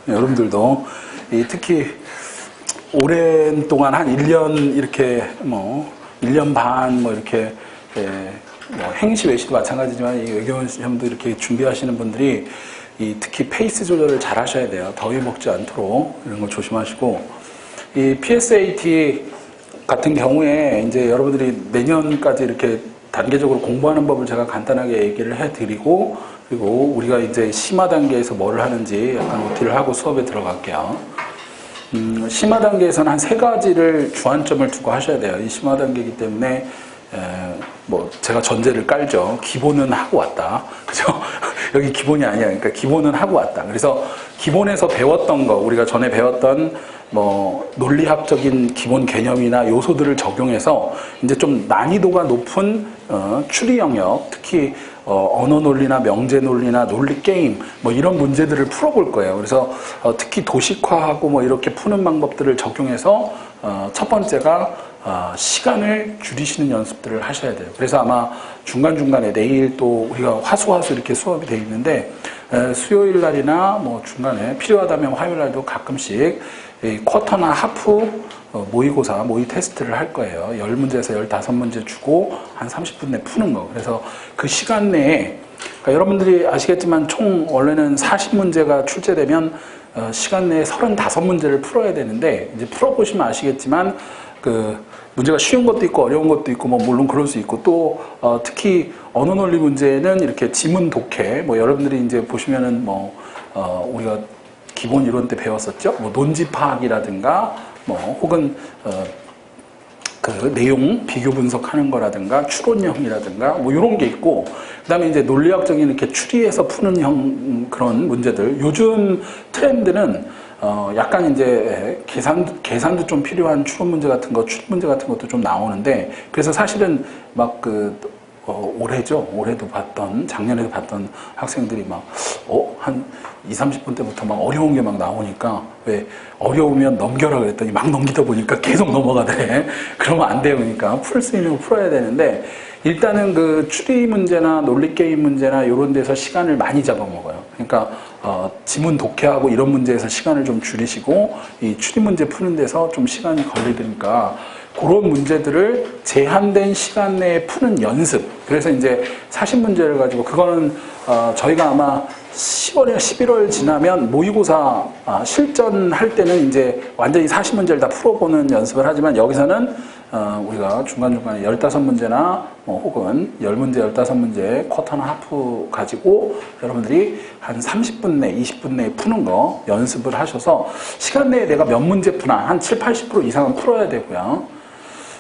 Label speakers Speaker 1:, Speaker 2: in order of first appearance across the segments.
Speaker 1: 여러분들도 특히 오랜 동안 한 1년 이렇게 1년 반 이렇게 행시 외시도 마찬가지지만 이 외교 시험도 이렇게 준비하시는 분들이 특히 페이스 조절을 잘 하셔야 돼요. 더위 먹지 않도록 이런 거 조심하시고, 이 PSAT 같은 경우에 이제 여러분들이 내년까지 이렇게 단계적으로 공부하는 법을 제가 간단하게 얘기를 해드리고, 그리고 우리가 이제 심화 단계에서 뭘 하는지 약간 OT를 하고 수업에 들어갈게요. 심화 단계에서는 한 3가지를 주안점을 두고 하셔야 돼요. 이 심화 단계이기 때문에 제가 전제를 깔죠. 기본은 하고 왔다. 그죠? 여기 기본이 아니야. 그러니까 기본은 하고 왔다. 그래서 기본에서 배웠던 거, 우리가 전에 배웠던 논리학적인 기본 개념이나 요소들을 적용해서 이제 좀 난이도가 높은 추리 영역, 특히 언어 논리나 명제 논리나 논리 게임 이런 문제들을 풀어볼 거예요. 그래서 특히 도식화하고 이렇게 푸는 방법들을 적용해서 첫 번째가 시간을 줄이시는 연습들을 하셔야 돼요. 그래서 아마 중간중간에 내일 또 우리가 화수 이렇게 수업이 돼 있는데, 수요일 날이나 중간에 필요하다면 화요일 날도 가끔씩 쿼터나 하프 모의고사, 모의 테스트를 할 거예요. 10문제에서 15문제 주고 한 30분 내 푸는 거. 그래서 그 시간 내에, 그러니까 여러분들이 아시겠지만 총 원래는 40문제가 출제되면 시간 내에 35문제를 풀어야 되는데, 이제 풀어보시면 아시겠지만 그 문제가 쉬운 것도 있고 어려운 것도 있고 물론 그럴 수 있고, 또 특히 언어 논리 문제는 이렇게 지문 독해, 여러분들이 이제 보시면은 우리가 기본 이론 때 배웠었죠. 논지 파악이라든가 혹은 그 내용 비교 분석하는 거라든가 추론형이라든가 이런 게 있고, 그다음에 이제 논리학적인 이렇게 추리해서 푸는 그런 문제들. 요즘 트렌드는 약간 이제 계산도 좀 필요한 추론 문제 같은 거, 추리 문제 같은 것도 좀 나오는데, 그래서 사실은 올해도 봤던, 작년에도 봤던 학생들이 한 20-30분 때부터 어려운 게 나오니까, 왜 어려우면 넘겨라 그랬더니 막 넘기다 보니까 계속 넘어가더래. 그러면 안 돼요. 그러니까 풀 수 있는 거 풀어야 되는데, 일단은 그 추리 문제나 논리 게임 문제나 이런 데서 시간을 많이 잡아먹어요. 그러니까 지문 독해하고 이런 문제에서 시간을 좀 줄이시고, 이 추리 문제 푸는 데서 좀 시간이 걸리니까 그런 문제들을 제한된 시간 내에 푸는 연습. 그래서 이제 40문제를 가지고, 그거는 저희가 아마 10월이나 11월 지나면 모의고사 실전할 때는 이제 완전히 40문제를 다 풀어보는 연습을 하지만, 여기서는 우리가 중간중간에 15문제나 혹은 10문제, 15문제 쿼터나 하프 가지고 여러분들이 한 30분 내, 20분 내에 푸는 거 연습을 하셔서 시간 내에 내가 몇 문제 푸나 한 70-80% 이상은 풀어야 되고요.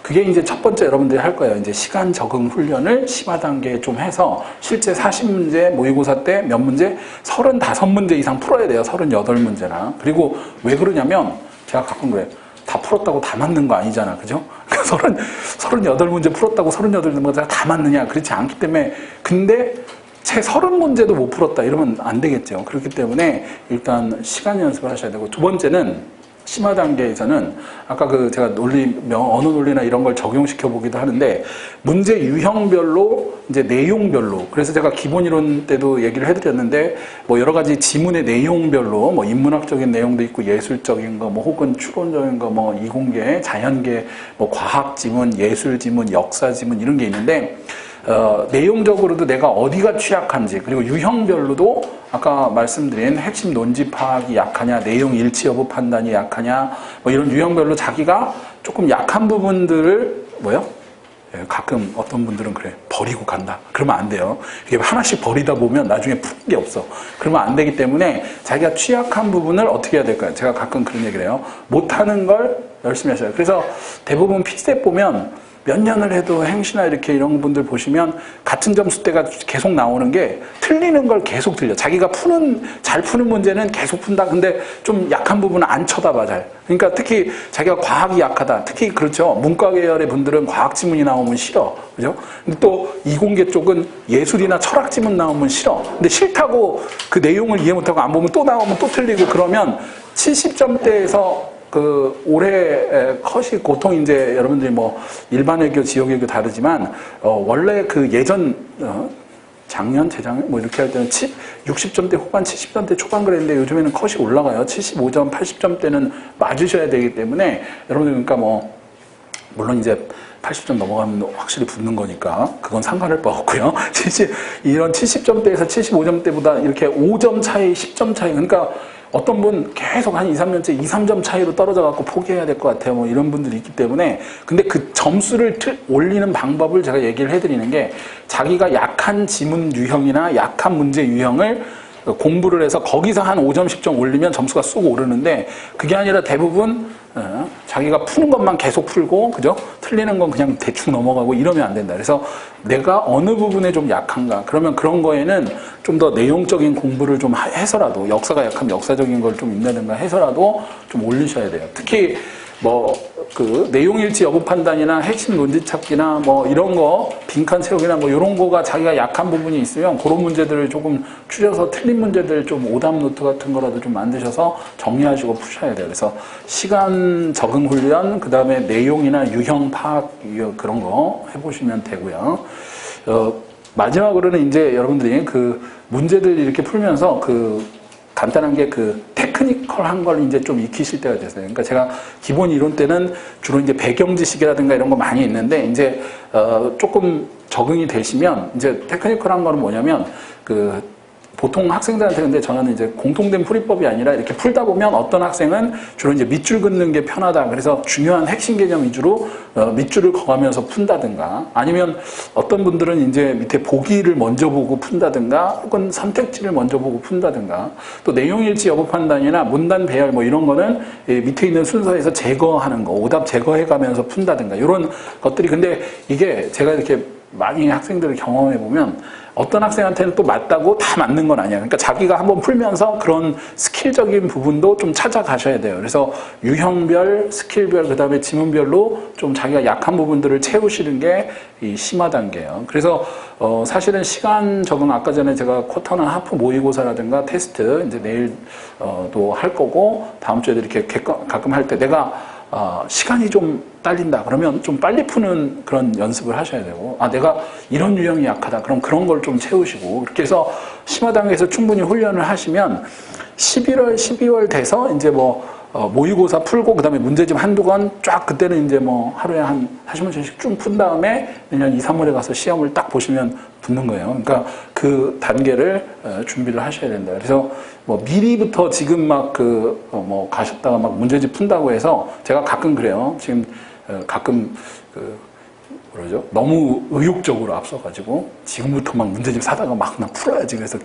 Speaker 1: 그게 이제 첫 번째 여러분들이 할 거예요. 이제 시간 적응 훈련을 심화 단계에 좀 해서 실제 40문제 모의고사 때 몇 문제? 35문제 이상 풀어야 돼요. 38문제나. 그리고 왜 그러냐면 제가 가끔 그래요. 다 풀었다고 다 맞는 거 아니잖아. 그죠? 38문제 풀었다고 38문제가 다 맞느냐? 그렇지 않기 때문에. 근데 채 30문제도 못 풀었다 이러면 안 되겠죠. 그렇기 때문에 일단 시간 연습을 하셔야 되고, 두 번째는 심화 단계에서는 아까 제가 언어 논리나 이런 걸 적용시켜 보기도 하는데, 문제 유형별로 이제 내용별로, 그래서 제가 기본 이론 때도 얘기를 해드렸는데, 여러 가지 지문의 내용별로 인문학적인 내용도 있고 예술적인 거, 혹은 추론적인 거, 이공계, 자연계, 과학 지문, 예술 지문, 역사 지문 이런 게 있는데, 내용적으로도 내가 어디가 취약한지, 그리고 유형별로도 아까 말씀드린 핵심 논지 파악이 약하냐, 내용 일치 여부 판단이 약하냐, 이런 유형별로 자기가 조금 약한 부분들을 가끔 어떤 분들은 그래, 버리고 간다. 그러면 안 돼요. 이게 하나씩 버리다 보면 나중에 푸는 게 없어. 그러면 안 되기 때문에 자기가 취약한 부분을 어떻게 해야 될까요? 제가 가끔 그런 얘기를 해요. 못하는 걸 열심히 하셔요. 그래서 대부분 피스텝 보면 몇 년을 해도 행시나 이런 분들 보시면 같은 점수대가 계속 나오는 게 틀리는 걸 계속 틀려. 자기가 잘 푸는 문제는 계속 푼다. 근데 좀 약한 부분은 안 쳐다봐, 잘. 그러니까 특히 자기가 과학이 약하다. 특히 그렇죠. 문과 계열의 분들은 과학 지문이 나오면 싫어. 그죠? 근데 또 이공계 쪽은 예술이나 철학 지문 나오면 싫어. 근데 싫다고 그 내용을 이해 못하고 안 보면 또 나오면 또 틀리고, 그러면 70점대에서 올해 컷이 보통 이제 여러분들이 일반 외교, 지역 외교 다르지만, 원래 예전 작년, 재작년 뭐 이렇게 할 때는 60점대 후반, 70점대 초반 그랬는데 요즘에는 컷이 올라가요. 75점, 80점대는 맞으셔야 되기 때문에 여러분들 그러니까 뭐 물론 이제 80점 넘어가면 확실히 붙는 거니까 그건 상관할 바 없고요. 이런 70점대에서 75점대보다 이렇게 5점 차이, 10점 차이 그러니까 어떤 분 계속 한 2, 3년째 2, 3점 차이로 떨어져 갖고 포기해야 될 것 같아요. 뭐 이런 분들이 있기 때문에 근데 그 점수를 올리는 방법을 제가 얘기를 해드리는 게 자기가 약한 지문 유형이나 약한 문제 유형을 공부를 해서 거기서 한 5점, 10점 올리면 점수가 쑥 오르는데 그게 아니라 대부분 자기가 푸는 것만 계속 풀고 그죠? 틀리는 건 그냥 대충 넘어가고 이러면 안 된다. 그래서 내가 어느 부분에 좀 약한가 그러면 그런 거에는 좀 더 내용적인 공부를 좀 해서라도 역사가 약하면 역사적인 걸 좀 읽는다든가 해서라도 좀 올리셔야 돼요. 특히 뭐 그 내용일치 여부 판단이나 핵심 논지 찾기나 뭐 이런 거 빈칸 채우기나 뭐 이런 거가 자기가 약한 부분이 있으면 그런 문제들을 조금 추려서 틀린 문제들 좀 오답 노트 같은 거라도 좀 만드셔서 정리하시고 푸셔야 돼요. 그래서 시간 적응 훈련 그 다음에 내용이나 유형 파악 그런 거 해보시면 되고요. 마지막으로는 이제 여러분들이 그 문제들 이렇게 풀면서 그 간단한 게 그 테크니컬한 걸 이제 좀 익히실 때가 됐어요. 그러니까 제가 기본 이론 때는 주로 이제 배경 지식이라든가 이런 거 많이 있는데 이제 조금 적응이 되시면 이제 테크니컬한 거는 뭐냐면 그 보통 학생들한테 근데 저는 이제 공통된 풀이법이 아니라 이렇게 풀다 보면 어떤 학생은 주로 이제 밑줄 긋는 게 편하다. 그래서 중요한 핵심 개념 위주로 밑줄을 그어가면서 푼다든가 아니면 어떤 분들은 이제 밑에 보기를 먼저 보고 푼다든가 혹은 선택지를 먼저 보고 푼다든가 또 내용일치 여부 판단이나 문단 배열 뭐 이런 거는 밑에 있는 순서에서 제거하는 거 오답 제거해 가면서 푼다든가 이런 것들이 근데 이게 제가 이렇게 많이 학생들을 경험해 보면 어떤 학생한테는 또 맞다고 다 맞는 건 아니야. 그러니까 자기가 한번 풀면서 그런 스킬적인 부분도 좀 찾아가셔야 돼요. 그래서 유형별, 스킬별, 그 다음에 지문별로 좀 자기가 약한 부분들을 채우시는 게 이 심화 단계예요. 그래서 사실은 시간 적응 아까 전에 제가 쿼터나 하프 모의고사라든가 테스트 이제 내일도 할 거고 다음 주에도 이렇게 가끔 할 때 내가 시간이 좀 딸린다. 그러면 좀 빨리 푸는 그런 연습을 하셔야 되고, 내가 이런 유형이 약하다. 그럼 그런 걸 좀 채우시고, 그렇게 해서 심화 단계에서 충분히 훈련을 하시면 11월, 12월 돼서 이제 모의고사 풀고, 그 다음에 문제집 한두 권 쫙 그때는 이제 하루에 한 40문제씩 쭉 푼 다음에 내년 2, 3월에 가서 시험을 딱 보시면 붙는 거예요. 그러니까 그 단계를 준비를 하셔야 된다. 그래서 미리부터 지금 가셨다가 문제집 푼다고 해서 제가 가끔 그래요. 지금 가끔 뭐라죠? 너무 의욕적으로 앞서가지고 지금부터 문제집 사다가 나 풀어야지. 그래서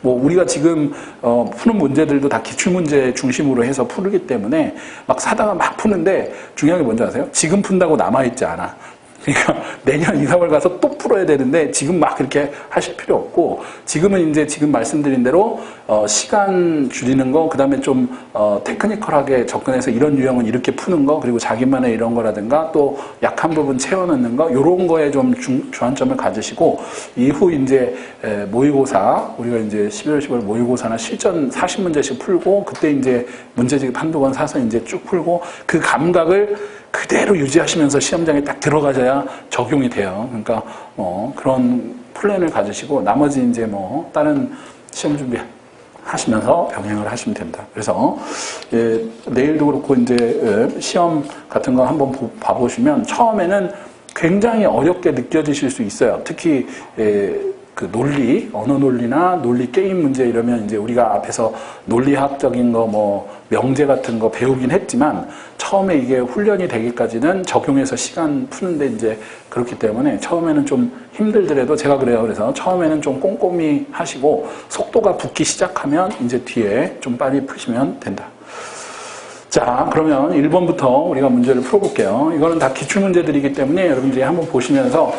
Speaker 1: 우리가 지금 푸는 문제들도 다 기출문제 중심으로 해서 풀기 때문에 사다가 푸는데 중요한 게 뭔지 아세요? 지금 푼다고 남아있지 않아. 그러니까 내년 2, 3월 가서 또 풀어야 되는데 지금 그렇게 하실 필요 없고 지금은 이제 지금 말씀드린 대로 시간 줄이는 거 그다음에 좀 테크니컬하게 접근해서 이런 유형은 이렇게 푸는 거 그리고 자기만의 이런 거라든가 또 약한 부분 채워넣는 거 이런 거에 좀 주안점을 가지시고 이후 이제 모의고사 우리가 이제 11월 10월 모의고사나 실전 40문제씩 풀고 그때 이제 문제집 한두 권 사서 이제 쭉 풀고 그 감각을 그대로 유지하시면서 시험장에 딱 들어가셔야 적용이 돼요. 그러니까 그런 플랜을 가지시고 나머지 이제 다른 시험 준비 하시면서 병행을 하시면 됩니다. 그래서 내일도 그렇고 이제 시험 같은 거 한번 봐보시면 처음에는 굉장히 어렵게 느껴지실 수 있어요. 특히 그 논리, 언어 논리나 논리 게임 문제 이러면 이제 우리가 앞에서 논리학적인 거 명제 같은 거 배우긴 했지만 처음에 이게 훈련이 되기까지는 적용해서 시간 푸는데 이제 그렇기 때문에 처음에는 좀 힘들더라도 제가 그래요. 그래서 처음에는 좀 꼼꼼히 하시고 속도가 붙기 시작하면 이제 뒤에 좀 빨리 푸시면 된다. 자, 그러면 1번부터 우리가 문제를 풀어볼게요. 이거는 다 기출문제들이기 때문에 여러분들이 한번 보시면서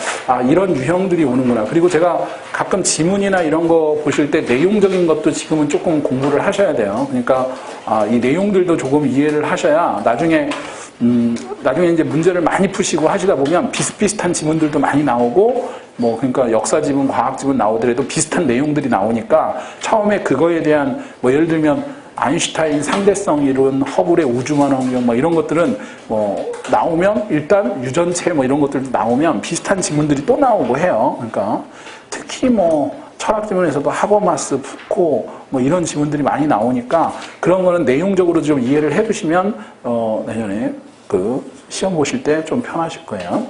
Speaker 1: 이런 유형들이 오는구나. 그리고 제가 가끔 지문이나 이런 거 보실 때 내용적인 것도 지금은 조금 공부를 하셔야 돼요. 그러니까 이 내용들도 조금 이해를 하셔야 나중에 이제 문제를 많이 푸시고 하시다 보면 비슷비슷한 지문들도 많이 나오고 그러니까 역사 지문, 과학 지문 나오더라도 비슷한 내용들이 나오니까 처음에 그거에 대한 예를 들면 아인슈타인 상대성 이론, 허블의 우주만원경 이런 것들은 나오면 일단 유전체 이런 것들도 나오면 비슷한 지문들이 또 나오고 해요. 그러니까 특히 특히 뭐 철학 지문에서도 하버마스, 푸코 뭐 이런 지문들이 많이 나오니까 그런 거는 내용적으로 좀 이해를 해두시면 내년에 그 시험 보실 때 좀 편하실 거예요.